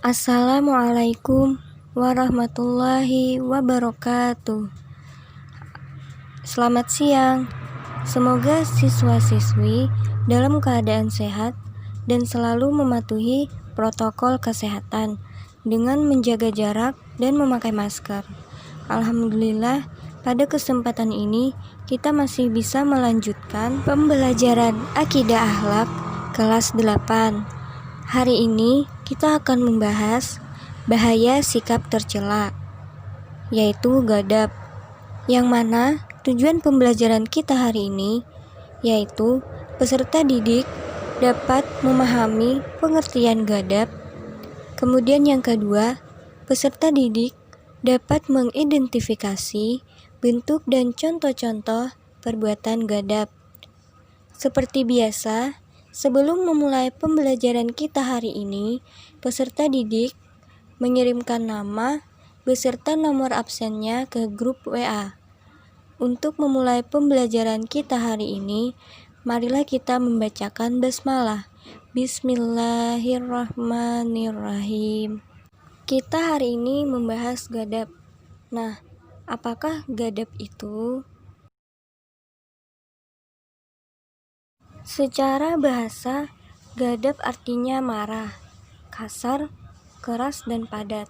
Assalamualaikum warahmatullahi wabarakatuh. Selamat siang. Semoga siswa-siswi dalam keadaan sehat dan selalu mematuhi protokol kesehatan dengan menjaga jarak dan memakai masker. Alhamdulillah, pada kesempatan ini kita masih bisa melanjutkan pembelajaran akidah akhlak kelas 8. Hari ini kita akan membahas bahaya sikap tercela, yaitu ghadab, yang mana tujuan pembelajaran kita hari ini yaitu peserta didik dapat memahami pengertian ghadab. Kemudian yang kedua, peserta didik dapat mengidentifikasi bentuk dan contoh-contoh perbuatan ghadab. Seperti biasa, sebelum memulai pembelajaran kita hari ini, peserta didik mengirimkan nama beserta nomor absennya ke grup WA. Untuk memulai pembelajaran kita hari ini, marilah kita membacakan basmalah. Bismillahirrahmanirrahim. Kita hari ini membahas ghadab. Nah, apakah ghadab itu? Secara bahasa, ghadab artinya marah, kasar, keras, dan padat.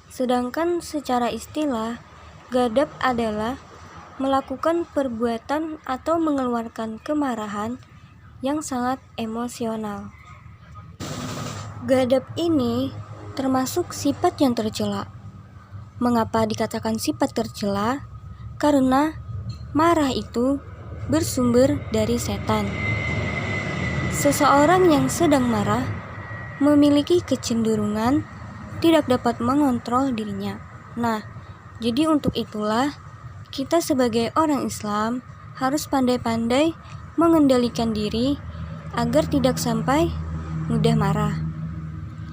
Sedangkan secara istilah, ghadab adalah melakukan perbuatan atau mengeluarkan kemarahan yang sangat emosional. Ghadab ini termasuk sifat yang tercela. Mengapa dikatakan sifat tercela? Karena marah itu bersumber dari setan. Seseorang yang sedang marah memiliki kecenderungan tidak dapat mengontrol dirinya. Nah, jadi untuk itulah kita sebagai orang Islam harus pandai-pandai mengendalikan diri agar tidak sampai mudah marah.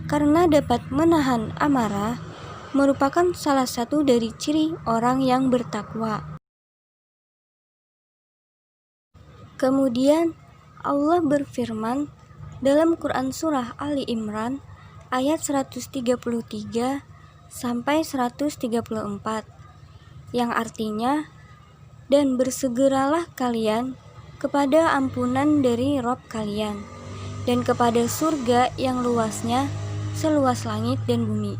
Karena dapat menahan amarah merupakan salah satu dari ciri orang yang bertakwa. Kemudian Allah berfirman dalam Quran Surah Ali Imran ayat 133 sampai 134 yang artinya, dan bersegeralah kalian kepada ampunan dari Rabb kalian dan kepada surga yang luasnya seluas langit dan bumi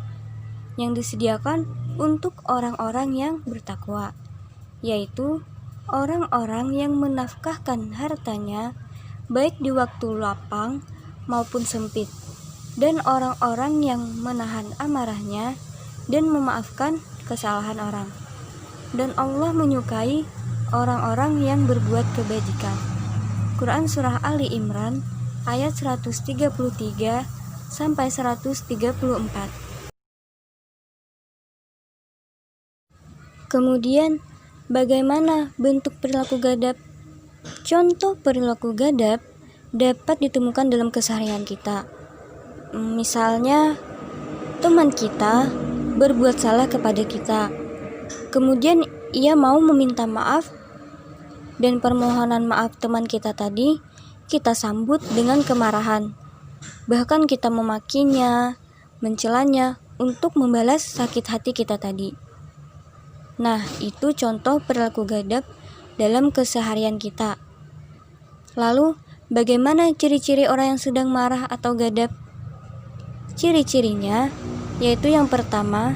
yang disediakan untuk orang-orang yang bertakwa, yaitu orang-orang yang menafkahkan hartanya baik di waktu lapang maupun sempit, dan orang-orang yang menahan amarahnya dan memaafkan kesalahan orang. Dan Allah menyukai orang-orang yang berbuat kebajikan. Quran Surah Ali Imran ayat 133 sampai 134. Kemudian, bagaimana bentuk perilaku ghadab? Contoh perilaku ghadab dapat ditemukan dalam keseharian kita. Misalnya, teman kita berbuat salah kepada kita. Kemudian ia mau meminta maaf, dan permohonan maaf teman kita tadi kita sambut dengan kemarahan. Bahkan kita memakinya, mencelanya untuk membalas sakit hati kita tadi. Nah, itu contoh perilaku ghadab dalam keseharian kita. Lalu, bagaimana ciri-ciri orang yang sedang marah atau ghadab? Ciri-cirinya yaitu yang pertama,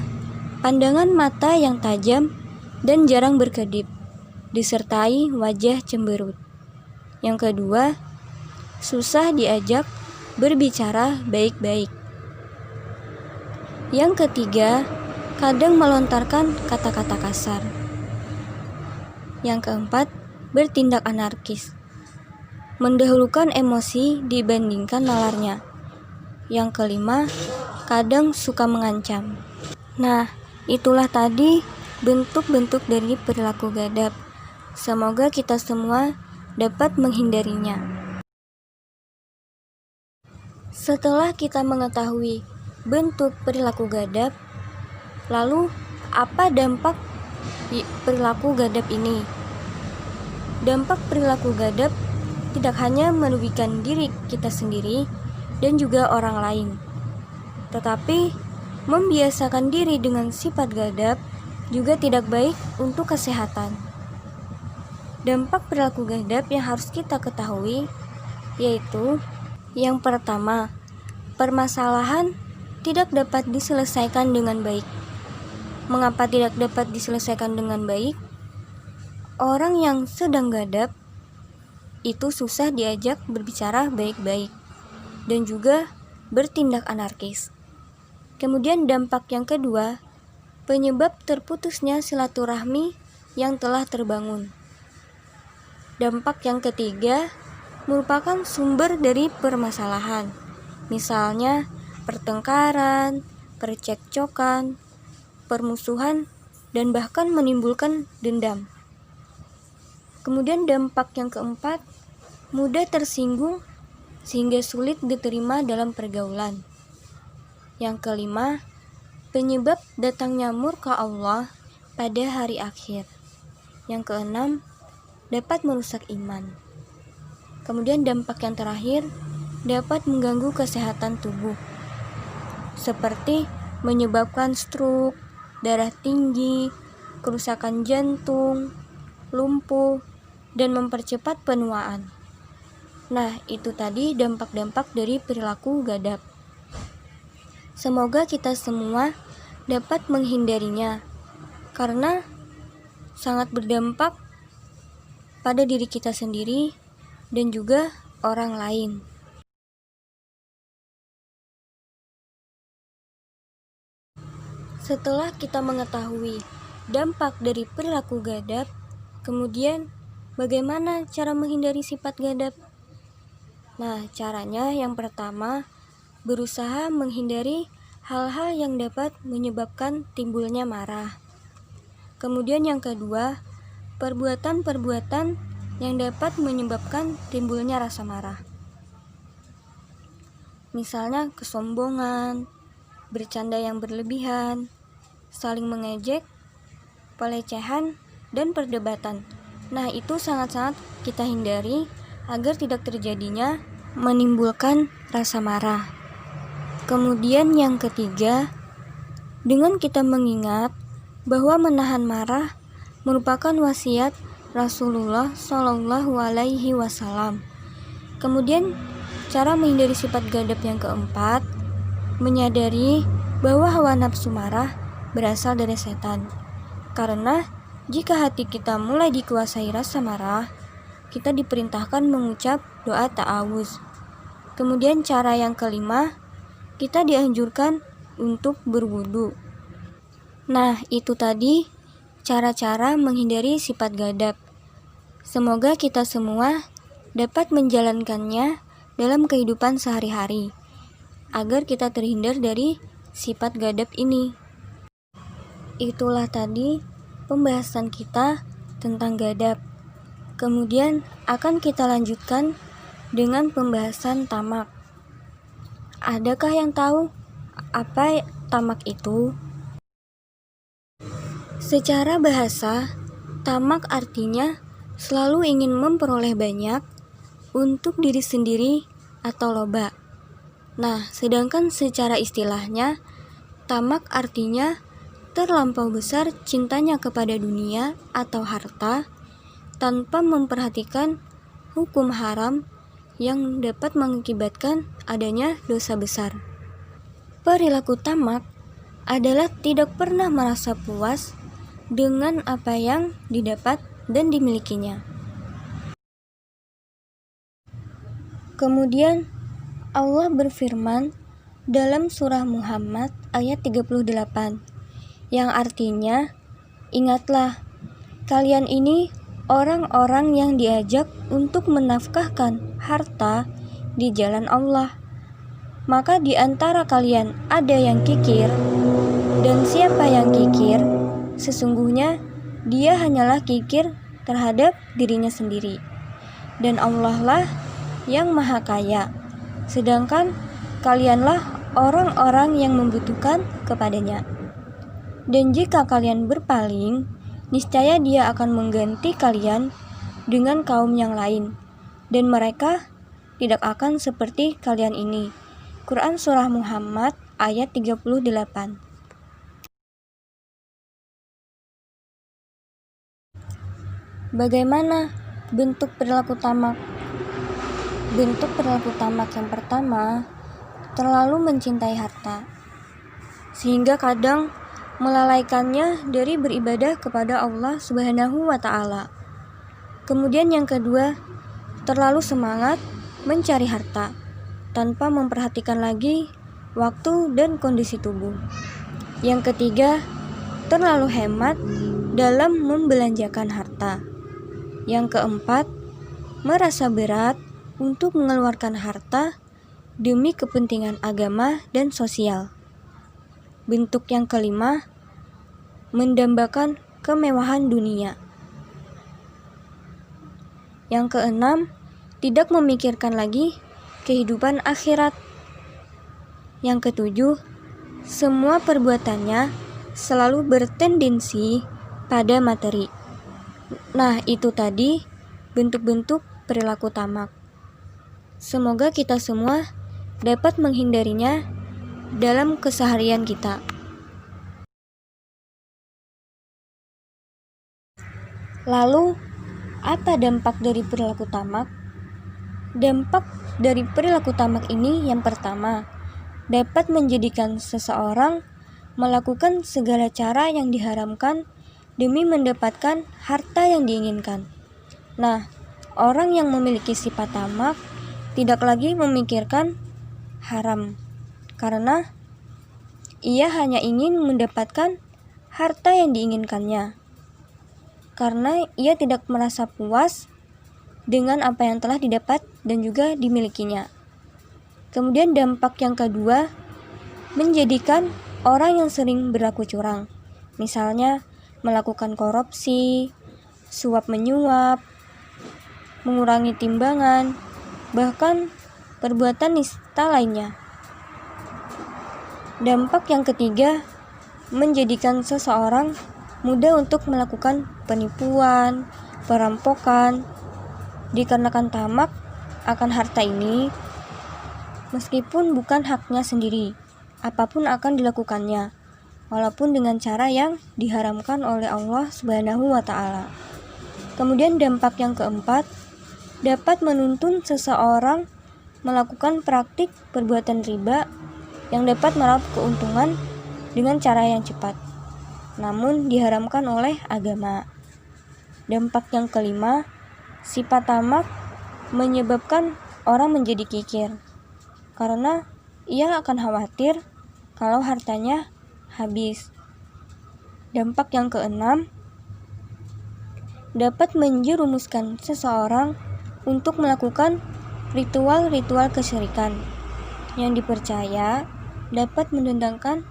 pandangan mata yang tajam dan jarang berkedip, disertai wajah cemberut. Yang kedua, susah diajak berbicara baik-baik. Yang ketiga, kadang melontarkan kata-kata kasar. Yang keempat, bertindak anarkis, mendahulukan emosi dibandingkan nalarnya. Yang kelima, kadang suka mengancam. Nah, itulah tadi bentuk-bentuk dari perilaku ghadab. Semoga kita semua dapat menghindarinya. Setelah kita mengetahui bentuk perilaku ghadab, lalu apa dampak perilaku ghadab ini? Dampak perilaku ghadab tidak hanya merugikan diri kita sendiri dan juga orang lain, Tetapi membiasakan diri dengan sifat gadab juga tidak baik untuk kesehatan. Dampak perilaku gadab yang harus kita ketahui yaitu yang pertama, permasalahan tidak dapat diselesaikan dengan baik. Mengapa tidak dapat diselesaikan dengan baik? Orang yang sedang gadab itu susah diajak berbicara baik-baik dan juga bertindak anarkis. Kemudian dampak yang kedua, penyebab terputusnya silaturahmi yang telah terbangun. Dampak yang ketiga, merupakan sumber dari permasalahan. Misalnya pertengkaran, percekcokan, permusuhan, dan bahkan menimbulkan dendam. Kemudian dampak yang keempat, mudah tersinggung sehingga sulit diterima dalam pergaulan. Yang kelima, penyebab datangnya murka Allah pada hari akhir. Yang keenam, dapat merusak iman. Kemudian dampak yang terakhir, dapat mengganggu kesehatan tubuh, seperti menyebabkan stroke, darah tinggi, kerusakan jantung, lumpuh, dan mempercepat penuaan. Nah, itu tadi dampak-dampak dari perilaku gadab. Semoga kita semua dapat menghindarinya, karena sangat berdampak pada diri kita sendiri dan juga orang lain. Setelah kita mengetahui dampak dari perilaku gadab, kemudian bagaimana cara menghindari sifat gadab? Nah, caranya yang pertama, berusaha menghindari hal-hal yang dapat menyebabkan timbulnya marah. Kemudian yang kedua, perbuatan-perbuatan yang dapat menyebabkan timbulnya rasa marah. Misalnya kesombongan, bercanda yang berlebihan, saling mengejek, pelecehan, dan perdebatan. Nah, itu sangat-sangat kita hindari agar tidak terjadinya menimbulkan rasa marah. Kemudian yang ketiga, dengan kita mengingat bahwa menahan marah merupakan wasiat Rasulullah Shallallahu Alaihi Wasallam. Kemudian cara menghindari sifat gadab yang keempat, menyadari bahwa hawa nafsu marah berasal dari setan. Karena jika hati kita mulai dikuasai rasa marah, kita diperintahkan mengucap doa ta'awuz. Kemudian cara yang kelima, kita dianjurkan untuk berwudu. Nah, itu tadi cara-cara menghindari sifat gadab. Semoga kita semua dapat menjalankannya dalam kehidupan sehari-hari, agar kita terhindar dari sifat gadab ini. Itulah tadi pembahasan kita tentang gadab. Kemudian akan kita lanjutkan dengan pembahasan tamak. Adakah yang tahu apa tamak itu? Secara bahasa, tamak artinya selalu ingin memperoleh banyak untuk diri sendiri atau loba. Nah, sedangkan secara istilahnya, tamak artinya terlampau besar cintanya kepada dunia atau harta tanpa memperhatikan hukum haram yang dapat mengakibatkan adanya dosa besar. Perilaku tamak adalah tidak pernah merasa puas dengan apa yang didapat dan dimilikinya. Kemudian Allah berfirman dalam surah Muhammad ayat 38 yang artinya, ingatlah, kalian ini orang-orang yang diajak untuk menafkahkan harta di jalan Allah. Maka di antara kalian ada yang kikir, dan siapa yang kikir, sesungguhnya dia hanyalah kikir terhadap dirinya sendiri. Dan Allah lah yang maha kaya, sedangkan kalianlah orang-orang yang membutuhkan kepadanya. Dan jika kalian berpaling, niscaya dia akan mengganti kalian dengan kaum yang lain, dan mereka tidak akan seperti kalian ini. Quran Surah Muhammad ayat 38. Bagaimana bentuk perilaku tamak? Bentuk perilaku tamak yang pertama, terlalu mencintai harta, sehingga kadang melalaikannya dari beribadah kepada Allah Subhanahu wa Ta'ala. Kemudian yang kedua, terlalu semangat mencari harta tanpa memperhatikan lagi waktu dan kondisi tubuh. Yang ketiga, terlalu hemat dalam membelanjakan harta. Yang keempat, merasa berat untuk mengeluarkan harta demi kepentingan agama dan sosial. Bentuk yang kelima, mendambakan kemewahan dunia. Yang keenam, tidak memikirkan lagi kehidupan akhirat. Yang ketujuh, semua perbuatannya selalu bertendensi pada materi. Nah, itu tadi bentuk-bentuk perilaku tamak. Semoga kita semua dapat menghindarinya dalam keseharian kita. Lalu, apa dampak dari perilaku tamak? Dampak dari perilaku tamak ini yang pertama, dapat menjadikan seseorang melakukan segala cara yang diharamkan demi mendapatkan harta yang diinginkan. Nah, orang yang memiliki sifat tamak tidak lagi memikirkan haram, karena ia hanya ingin mendapatkan harta yang diinginkannya, karena ia tidak merasa puas dengan apa yang telah didapat dan juga dimilikinya. Kemudian dampak yang kedua, menjadikan orang yang sering berlaku curang, misalnya melakukan korupsi, suap menyuap, mengurangi timbangan, bahkan perbuatan nista lainnya. Dampak yang ketiga, menjadikan seseorang mudah untuk melakukan penipuan, perampokan, dikarenakan tamak akan harta ini. Meskipun bukan haknya sendiri, apapun akan dilakukannya, walaupun dengan cara yang diharamkan oleh Allah Subhanahu wa Ta'ala. Kemudian dampak yang keempat, dapat menuntun seseorang melakukan praktik perbuatan riba yang dapat meraup keuntungan dengan cara yang cepat, namun diharamkan oleh agama. Dampak yang kelima, sifat tamak menyebabkan orang menjadi kikir, karena ia akan khawatir kalau hartanya habis. Dampak yang keenam, dapat menjerumuskan seseorang untuk melakukan ritual-ritual kesyirikan yang dipercaya dapat mendatangkan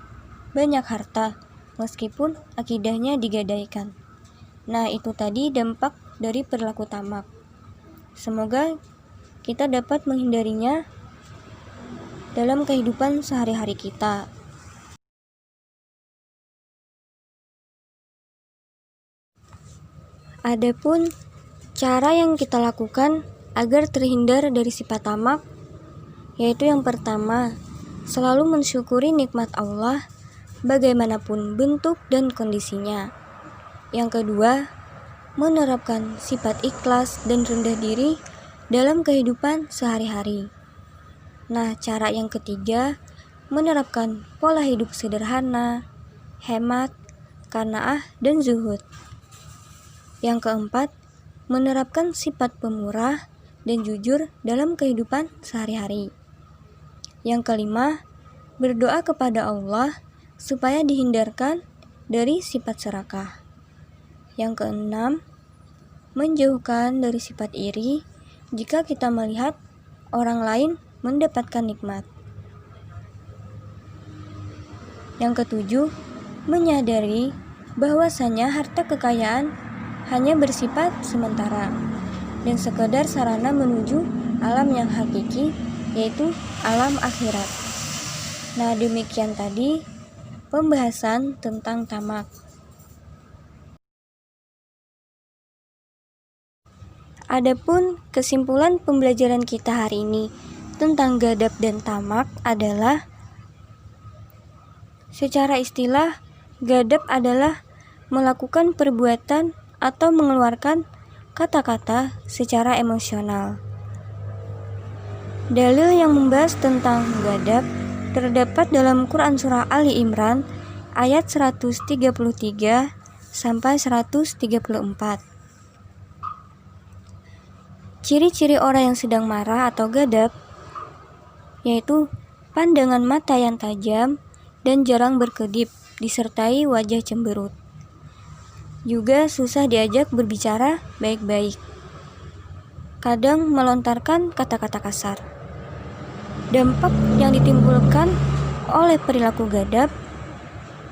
banyak harta meskipun akidahnya digadaikan. Nah, itu tadi dampak dari perilaku tamak. Semoga kita dapat menghindarinya dalam kehidupan sehari-hari kita. Adapun cara yang kita lakukan agar terhindar dari sifat tamak, yaitu yang pertama, selalu mensyukuri nikmat Allah bagaimanapun bentuk dan kondisinya. Yang kedua, menerapkan sifat ikhlas dan rendah diri dalam kehidupan sehari-hari. Nah, cara yang ketiga, menerapkan pola hidup sederhana, hemat, qanaah, dan zuhud. Yang keempat, menerapkan sifat pemurah dan jujur dalam kehidupan sehari-hari. Yang kelima, berdoa kepada Allah supaya dihindarkan dari sifat serakah. Yang keenam, menjauhkan dari sifat iri jika kita melihat orang lain mendapatkan nikmat. Yang ketujuh, menyadari bahwasanya harta kekayaan hanya bersifat sementara dan sekedar sarana menuju alam yang hakiki, yaitu alam akhirat. Nah, demikian tadi pembahasan tentang tamak. Adapun kesimpulan pembelajaran kita hari ini tentang gadab dan tamak adalah Secara istilah, ghadab adalah melakukan perbuatan atau mengeluarkan kata-kata secara emosional. Dalil yang membahas tentang ghadab terdapat dalam Quran Surah Ali Imran ayat 133 sampai 134. Ciri-ciri orang yang sedang marah atau ghadab yaitu pandangan mata yang tajam dan jarang berkedip, disertai wajah cemberut. Juga susah diajak berbicara baik-baik. Kadang melontarkan kata-kata kasar. Dampak yang ditimbulkan oleh perilaku ghadab,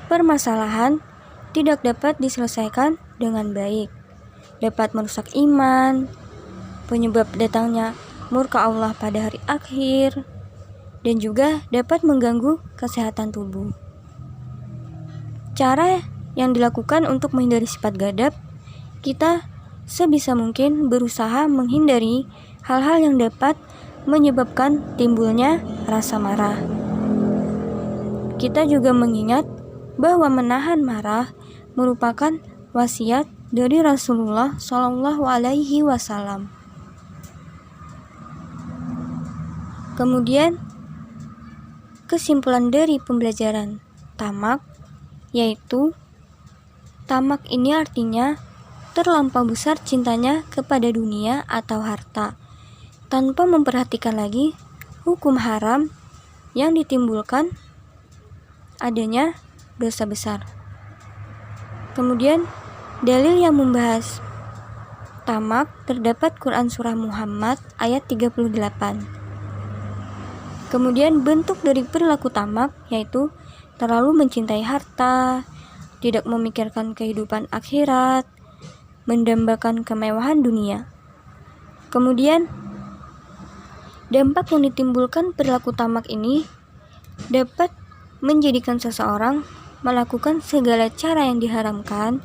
permasalahan tidak dapat diselesaikan dengan baik, dapat merusak iman, penyebab datangnya murka Allah pada hari akhir, dan juga dapat mengganggu kesehatan tubuh. Cara yang dilakukan untuk menghindari sifat ghadab, kita sebisa mungkin berusaha menghindari hal-hal yang dapat menyebabkan timbulnya rasa marah. Kita juga mengingat bahwa menahan marah merupakan wasiat dari Rasulullah Shallallahu Alaihi Wasallam. Kemudian, kesimpulan dari pembelajaran tamak yaitu tamak ini artinya terlampau besar cintanya kepada dunia atau harta, tanpa memperhatikan lagi hukum haram yang ditimbulkan adanya dosa besar. Kemudian, dalil yang membahas tamak terdapat Quran Surah Muhammad ayat 38. Kemudian bentuk dari perilaku tamak yaitu terlalu mencintai harta, tidak memikirkan kehidupan akhirat, mendambakan kemewahan dunia. Kemudian, dampak yang ditimbulkan perilaku tamak ini dapat menjadikan seseorang melakukan segala cara yang diharamkan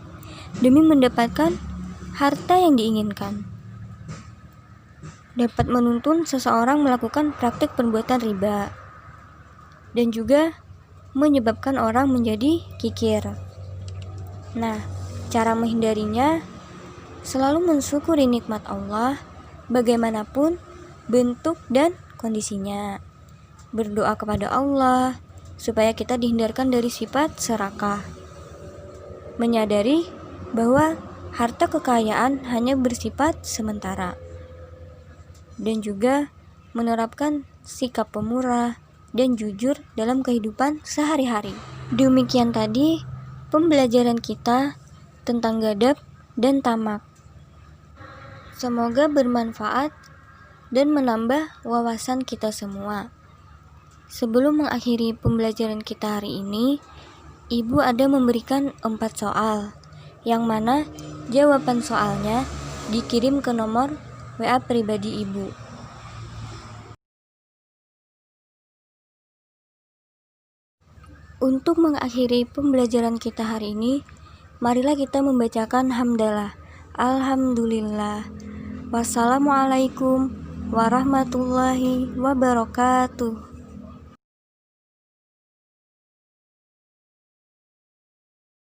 demi mendapatkan harta yang diinginkan. Dapat menuntun seseorang melakukan praktik perbuatan riba dan juga menyebabkan orang menjadi kikir. Nah, cara menghindarinya selalu mensyukuri nikmat Allah bagaimanapun bentuk dan kondisinya. Berdoa kepada Allah supaya kita dihindarkan dari sifat serakah. Menyadari bahwa harta kekayaan hanya bersifat sementara. Dan juga menerapkan sikap pemurah dan jujur dalam kehidupan sehari-hari. Demikian tadi pembelajaran kita tentang ghadab dan tamak. Semoga bermanfaat dan menambah wawasan kita semua. Sebelum mengakhiri pembelajaran kita hari ini, Ibu ada memberikan 4 soal, yang mana jawaban soalnya dikirim ke nomor WA pribadi Ibu. Untuk mengakhiri pembelajaran kita hari ini, marilah kita membacakan hamdalah. Alhamdulillah. Wassalamualaikum warahmatullahi wabarakatuh.